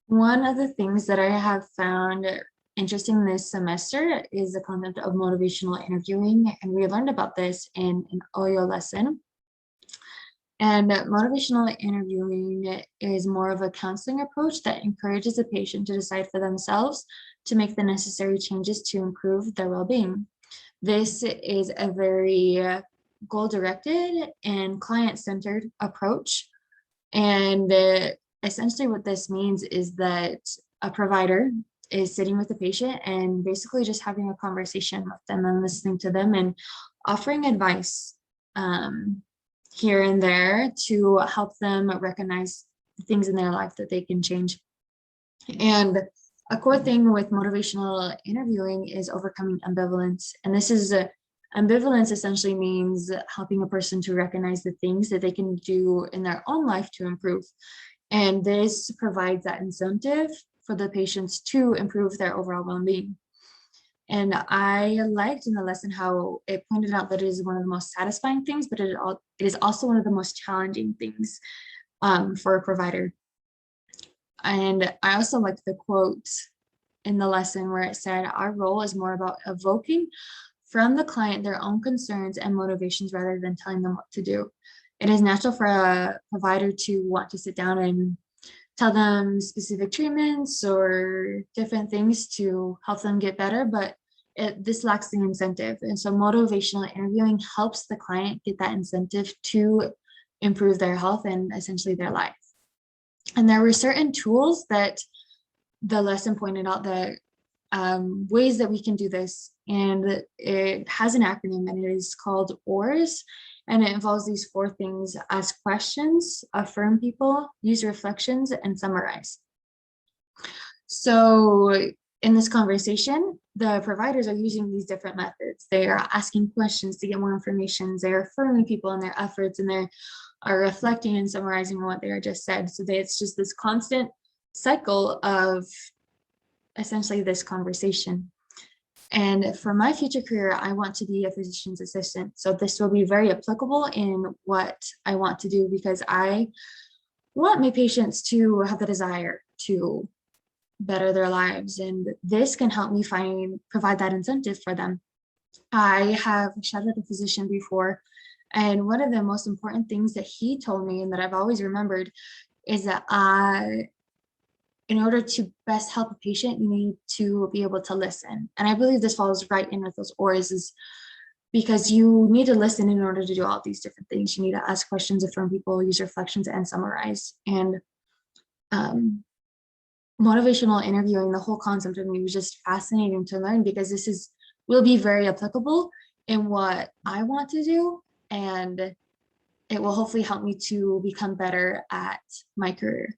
One of the things that I have found interesting this semester is the concept of motivational interviewing, and we learned about this in an OYO lesson. And motivational interviewing is more of a counseling approach that encourages the patient to decide for themselves to make the necessary changes to improve their well-being. This is a very goal-directed and client-centered approach. And essentially what this means is that a provider is sitting with the patient and basically just having a conversation with them and listening to them and offering advice here and there to help them recognize things in their life that they can change. And a core thing with motivational interviewing is overcoming ambivalence. And this is ambivalence essentially means helping a person to recognize the things that they can do in their own life to improve. And this provides that incentive for the patients to improve their overall well-being. And I liked in the lesson how it pointed out that it is one of the most satisfying things, but it is also one of the most challenging things for a provider. And I also liked the quote in the lesson where it said, "Our role is more about evoking from the client their own concerns and motivations rather than telling them what to do." It is natural for a provider to want to sit down and tell them specific treatments or different things to help them get better, but this lacks the incentive. And so motivational interviewing helps the client get that incentive to improve their health and essentially their life. And there were certain tools that the lesson pointed out that ways that we can do this. And it has an acronym and it is called Oars. And it involves these four things: ask questions, affirm people, use reflections, and summarize. So in this conversation, the providers are using these different methods. They are asking questions to get more information. They're affirming people in their efforts, and they are reflecting and summarizing what they just said. So it's just this constant cycle of essentially this conversation. And for my future career, I want to be a physician's assistant. So this will be very applicable in what I want to do, because I want my patients to have the desire to better their lives. And this can help me provide that incentive for them. I have shadowed a physician before, and one of the most important things that he told me and that I've always remembered is that in order to best help a patient, you need to be able to listen. And I believe this falls right in with those Oars, is because you need to listen in order to do all these different things. You need to ask questions, affirm people, use reflections, and summarize. And motivational interviewing, the whole concept of me was just fascinating to learn, because this will be very applicable in what I want to do. And it will hopefully help me to become better at my career.